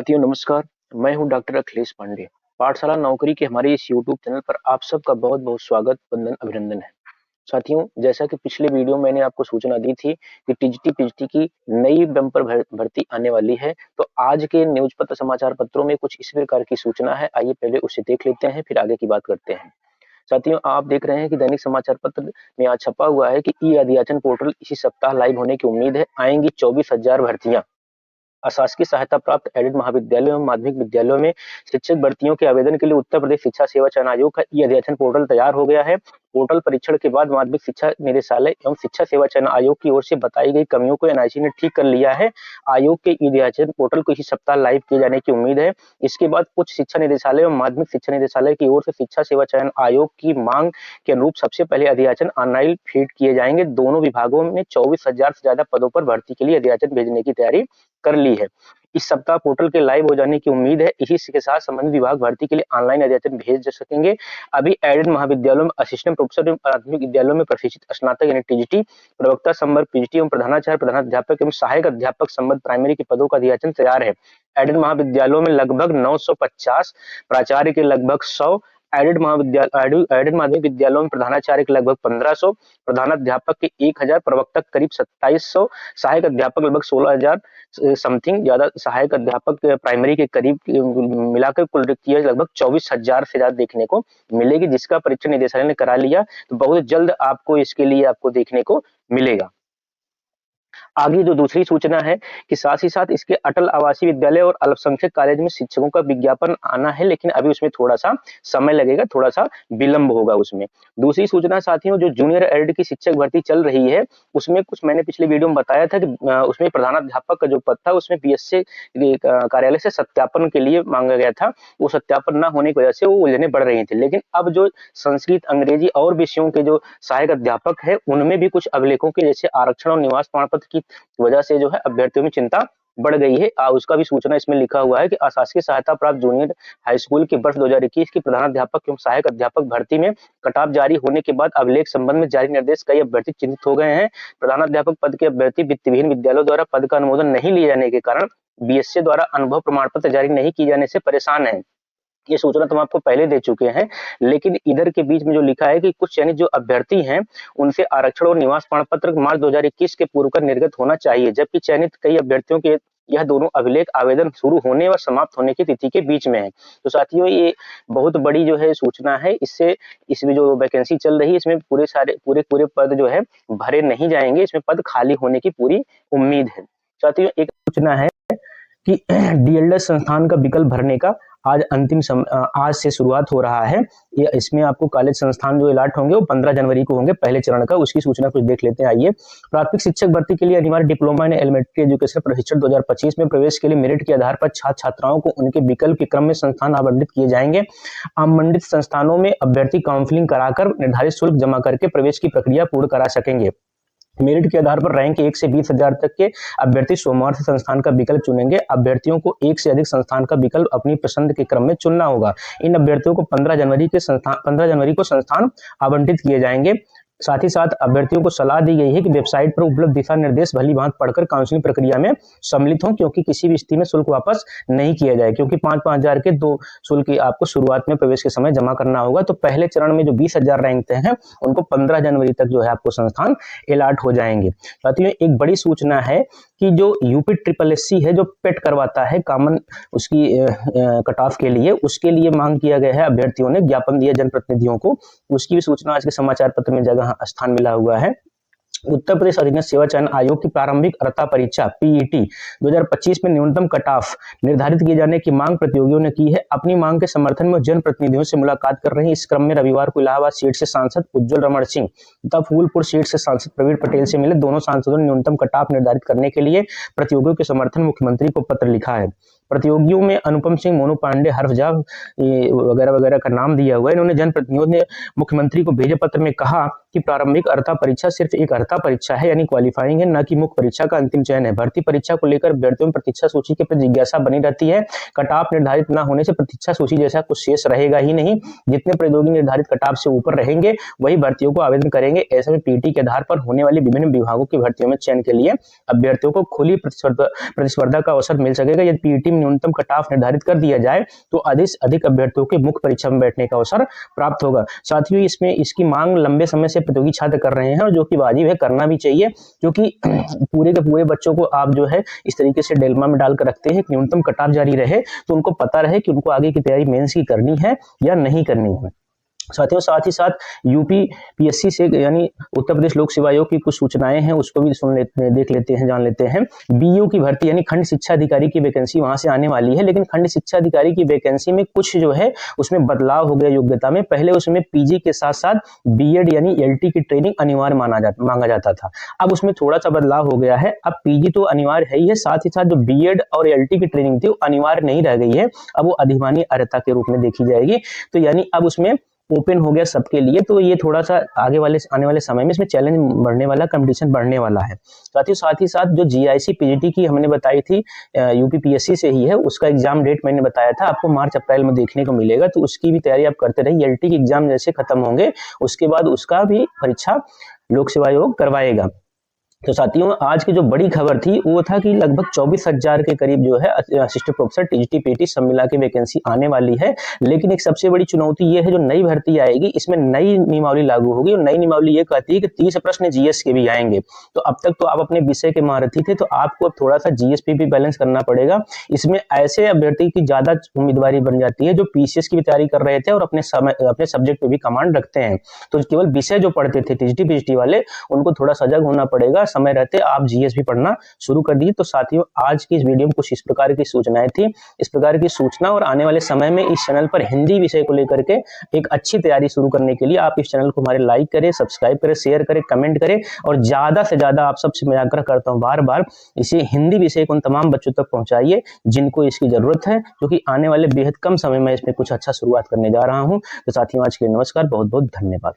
साथियों नमस्कार। मैं हूं डॉक्टर अखिलेश पांडे। पाठशाला नौकरी के हमारे इस यूट्यूब चैनल पर आप सबका बहुत बहुत स्वागत, वंदन, अभिनंदन है। साथियों, जैसा कि पिछले वीडियो में मैंने आपको सूचना दी थी कि टीजीटी पीजीटी की नई बम्पर भर्ती आने वाली है, तो आज के न्यूज पत्र समाचार पत्रों में कुछ इस प्रकार की सूचना है। आइए पहले उसे देख लेते हैं, फिर आगे की बात करते हैं। साथियों, आप देख रहे हैं कि दैनिक समाचार पत्र में आज छपा हुआ है कि ई अध्याचन पोर्टल इसी सप्ताह लाइव होने की उम्मीद है। आएंगी 24,000 भर्तियां। अशासकीय सहायता प्राप्त एडेड महाविद्यालयों एवं माध्यमिक विद्यालयों में शिक्षक भर्तियों के आवेदन के लिए उत्तर प्रदेश शिक्षा सेवा चयन आयोग का ई अध्याचन पोर्टल तैयार हो गया है। पोर्टल परीक्षण के बाद माध्यमिक शिक्षा निदेशालय एवं शिक्षा सेवा चयन आयोग की ओर से बताई गई कमियों को एनआईसी ने ठीक कर लिया है। आयोग के ई अध्याचन पोर्टल को इसी सप्ताह लाइव किए जाने की उम्मीद है। इसके बाद उच्च शिक्षा निदेशालय एवं माध्यमिक शिक्षा निदेशालय की ओर से शिक्षा सेवा चयन आयोग की मांग के अनुरूप सबसे पहले अध्याचन ऑनलाइन फीड किए जाएंगे। दोनों विभागों में 24,000 से ज्यादा पदों पर भर्ती के लिए अध्याचन भेजने की तैयारी कर ली है। इस सप्ताह पोर्टल के लाइव हो जाने की उम्मीद है। इसी के साथ संबंधित विभाग भर्ती के लिए ऑनलाइन अध्याचन भेज सकेंगे। अभी एडेड महाविद्यालयों में असिस्टेंट प्रोफेसर एवं प्राथमिक विद्यालयों में प्रशिक्षित स्नातक यानी टीजीटी, प्रवक्ता संवर्ग पीजीटी एवं प्रधानाचार्य, प्रधानाध्यापक एवं सहायक अध्यापक संबंध प्राइमरी के पदों का अध्याचन तैयार है। एडेड महाविद्यालयों में लगभग 950, प्राचार्य के लगभग 100, एडेड माध्यमिक विद्यालयों में प्रधानाचार्य के लगभग 1500, प्रधानाध्यापक के 1000, प्रवक्ता करीब 2700, सहायक अध्यापक लगभग 16,000 समथिंग। ज्यादा सहायक अध्यापक प्राइमरी के करीब मिलाकर कुल रिक्तियां लगभग 24,000 से ज्यादा देखने को मिलेगी, जिसका परीक्षा निदेशालय ने करा लिया। तो बहुत जल्द आपको इसके लिए आपको देखने को मिलेगा। आगे जो दूसरी सूचना है कि साथ ही साथ इसके अटल आवासीय विद्यालय और अल्पसंख्यक कॉलेज में शिक्षकों का विज्ञापन आना है, लेकिन अभी उसमें थोड़ा सा समय लगेगा, थोड़ा सा विलंब होगा उसमें। दूसरी सूचना साथियों, जो जूनियर एडेड की शिक्षक भर्ती चल रही है, उसमें कुछ मैंने पिछले वीडियो में बताया था कि उसमें प्रधानाध्यापक का जो पद था उसमें पीएससी कार्यालय से सत्यापन के लिए मांगा गया था। वो सत्यापन न होने की वजह से वो उलझनें बढ़ रही थी। लेकिन अब जो संस्कृत, अंग्रेजी और विषयों के जो सहायक अध्यापक है, उनमें भी कुछ अभिलेखों के जैसे आरक्षण और निवास प्रमाण पत्र की वजह से जो है अभ्यर्थियों में चिंता बढ़ गई है। उसका भी सूचना इसमें लिखा हुआ है कि अशासकीय सहायता प्राप्त जूनियर हाई स्कूल के वर्ष 2021 की प्रधानाध्यापक एवं सहायक अध्यापक भर्ती में कटाफ जारी होने के बाद अभिलेख संबंध में जारी निर्देश कई अभ्यर्थी चिंतित हो गए हैं। प्रधानाध्यापक पद के अभ्यर्थी वित्तविहीन विद्यालयों द्वारा पद का अनुमोदन नहीं लिए जाने के कारण बीएससी द्वारा अनुभव प्रमाण पत्र जारी नहीं किए जाने से परेशान है। ये सूचना तो हम आपको पहले दे चुके हैं, लेकिन इधर के बीच में जो लिखा है कि कुछ चयनित जो अभ्यर्थी हैं उनसे आरक्षण और निवास प्रमाण पत्र मार्च 2021 के पूर्व का निर्गत होना चाहिए, जबकि चयनित कई अभ्यर्थियों के यह दोनों अभिलेख आवेदन शुरू होने व समाप्त होने की तिथि के बीच में है। तो साथियों, ये बहुत बड़ी जो है सूचना है। इससे इसमें जो वैकेंसी चल रही है इसमें पूरे पद जो है भरे नहीं जाएंगे, इसमें पद खाली होने की पूरी उम्मीद है। साथियों, एक सूचना है कि डीएलएड संस्थान का विकल्प भरने का आज से शुरुआत हो रहा है। इसमें आपको कॉलेज संस्थान जो अलॉट होंगे वो 15 जनवरी को होंगे, पहले चरण का। उसकी सूचना कुछ देख लेते हैं। आइए, प्राथमिक शिक्षक भर्ती के लिए अनिवार्य डिप्लोमा इन एलिमेंट्री एजुकेशन प्रशिक्षण 2025 में प्रवेश के लिए मेरिट के आधार पर छात्र छात्राओं को उनके विकल्प के क्रम में संस्थान आवंटित किए जाएंगे। आवंटित संस्थानों में अभ्यर्थी काउंसलिंग कराकर निर्धारित शुल्क जमा करके प्रवेश की प्रक्रिया पूर्ण करा सकेंगे। मेरिट के आधार पर रैंक 1 से 20,000 तक के अभ्यर्थी सोमवार से संस्थान का विकल्प चुनेंगे। अभ्यर्थियों को एक से अधिक संस्थान का विकल्प अपनी पसंद के क्रम में चुनना होगा। इन अभ्यर्थियों को 15 जनवरी को संस्थान आवंटित किए जाएंगे। साथ ही साथ अभ्यर्थियों को सलाह दी गई है कि वेबसाइट पर उपलब्ध दिशा निर्देश भली भांति पढ़कर काउंसलिंग प्रक्रिया में सम्मिलित हों, क्योंकि किसी भी स्थिति में शुल्क वापस नहीं किया जाए, क्योंकि 5-5 हजार के 2 शुल्क आपको शुरुआत में प्रवेश के समय जमा करना होगा। तो पहले चरण में जो 20,000 रैंक हैं उनको 15 जनवरी तक जो है आपको संस्थान अलॉट हो जाएंगे। साथियों, एक बड़ी सूचना है कि जो यूपी SSSC है, जो पेट करवाता है कॉमन उसकी कट ऑफ के लिए, उसके लिए मांग किया गया है। अभ्यर्थियों ने ज्ञापन दिया जनप्रतिनिधियों को, उसकी भी सूचना आज के समाचार पत्र में जगह स्थान मिला हुआ है। उत्तर प्रदेश अधीनस्थ सेवा चयन आयोग की प्रारंभिक अर्हता परीक्षा पीईटी 2025 में न्यूनतम कट ऑफ निर्धारित किए जाने की मांग प्रतियोगियों ने की है। अपनी मांग के समर्थन में जनप्रतिनिधियों से मुलाकात कर रहे हैं। इस क्रम में रविवार को इलाहाबाद सीट से सांसद उज्जवल रमण सिंह तथा फूलपुर सीट से सांसद प्रवीण पटेल से मिले। दोनों सांसदों ने न्यूनतम कट ऑफ निर्धारित करने के लिए प्रतियोगियों के समर्थन मुख्यमंत्री को पत्र लिखा है। प्रतियोगियों में अनुपम सिंह, मोनू पांडे, हरफजा वगैरह वगैरह का नाम दिया हुआ है। इन्होंने जनप्रतिनिधियों ने मुख्यमंत्री को भेजे पत्र में कहा कि प्रारंभिक अर्हता परीक्षा सिर्फ एक अर्हता पात्रता परीक्षा है यानी क्वालिफाइंग है, न कि मुख्य परीक्षा का अंतिम चयन है। भर्ती परीक्षा को लेकर अभ्यर्थियों में प्रतीक्षा सूची के प्रति जिज्ञासा बनी रहती है। कट ऑफ निर्धारित न होने से प्रतीक्षा सूची जैसा कुछ शेष रहेगा ही नहीं। जितने प्रतियोगी निर्धारित कट ऑफ से ऊपर रहेंगे वही भर्तियों को आवेदन करेंगे। ऐसे में पीटी के आधार पर होने वाली विभिन्न विभागों की भर्तियों में चयन के लिए अभ्यर्थियों को खुली प्रतिस्पर्धा का अवसर मिल सकेगा। यदि पीटी में न्यूनतम कट ऑफ निर्धारित कर दिया जाए तो अधिक अभ्यर्थियों के मुख्य परीक्षा में बैठने का अवसर प्राप्त होगा। साथियों, इसमें इसकी मांग लंबे समय से प्रतियोगी छात्र कर रहे हैं और जो कि वाजिब है, करना भी चाहिए, क्योंकि पूरे के पूरे बच्चों को आप जो है इस तरीके से डिलेमा में डालकर रखते हैं कि न्यूनतम कट ऑफ जारी रहे तो उनको पता रहे कि उनको आगे की तैयारी मेंस की करनी है या नहीं करनी है। साथियों, साथ ही साथ यूपी पीएससी से यानी उत्तर प्रदेश लोक सेवा आयोग की कुछ सूचनाएं हैं, उसको भी देख लेते हैं, जान लेते हैं। बीयू की भर्ती यानी खंड शिक्षा अधिकारी की वैकेंसी वहां से आने वाली है, लेकिन खंड शिक्षा अधिकारी की वैकेंसी में कुछ जो है उसमें बदलाव हो गया योग्यता में। पहले उसमें पीजी के साथ साथ बीएड यानी एलटी की ट्रेनिंग अनिवार्य मांगा जाता था। अब उसमें थोड़ा सा बदलाव हो गया है। अब पीजी तो अनिवार्य है ही है, साथ ही साथ जो बीएड और एलटी की ट्रेनिंग थी वो अनिवार्य नहीं रह गई है, अब वो अधिमानी अर्हता के रूप में देखी जाएगी। तो यानी अब उसमें ओपन हो गया सबके लिए। तो ये थोड़ा सा आने वाले समय में इसमें चैलेंज बढ़ने वाला, कंपटीशन बढ़ने वाला है। साथ ही साथ जो जीआईसी पीजीटी की हमने बताई थी यूपी पीएससी से ही है, उसका एग्जाम डेट मैंने बताया था आपको मार्च अप्रैल में देखने को मिलेगा, तो उसकी भी तैयारी आप करते रहिए। एलटी के एग्जाम जैसे खत्म होंगे उसके बाद उसका भी परीक्षा लोक सेवा आयोग करवाएगा। तो साथियों, आज की जो बड़ी खबर थी वो था कि लगभग 24,000 के करीब जो है असिस्टेंट प्रोफेसर टीजीटी पीटी सब मिला के वैकेंसी आने वाली है। लेकिन एक सबसे बड़ी चुनौती ये है, जो नई भर्ती आएगी इसमें नई नियमावली लागू होगी, और नई नियमावली ये कहती है कि 30 प्रश्न जीएस के भी आएंगे। तो अब तक तो आप अपने विषय के महारथी थे, तो आपको अब थोड़ा सा जीएस पे भी बैलेंस करना पड़ेगा। इसमें ऐसे अभ्यर्थी की ज्यादा उम्मीदवारी बन जाती है जो पीसीएस की भी तैयारी कर रहे थे और अपने सब्जेक्ट पे भी कमांड रखते हैं। तो केवल विषय जो पढ़ते थे टीजीटी पीजीटी वाले, उनको थोड़ा सजग होना पड़ेगा। समय रहते आप जीएस भी पढ़ना शुरू कर दीजिए। तो साथियों, आज की इस वीडियो में कुछ इस प्रकार की सूचनाएं थी। इस प्रकार की सूचना और आने वाले समय में इस चैनल पर हिंदी विषय को लेकर के एक अच्छी तैयारी शुरू करने के लिए आप इस चैनल को हमारे लाइक करें, सब्सक्राइब करें, शेयर करें, कमेंट करें, और ज्यादा से ज्यादा आप सबसे मैं आग्रह करता हूं बार बार इसे हिंदी विषय को उन तमाम बच्चों तक पहुंचाइए जिनको इसकी जरूरत है, क्योंकि आने वाले बेहद कम समय में इसमें कुछ अच्छा शुरुआत करने जा रहा हूं। तो साथियों, आज के लिए नमस्कार, बहुत बहुत धन्यवाद।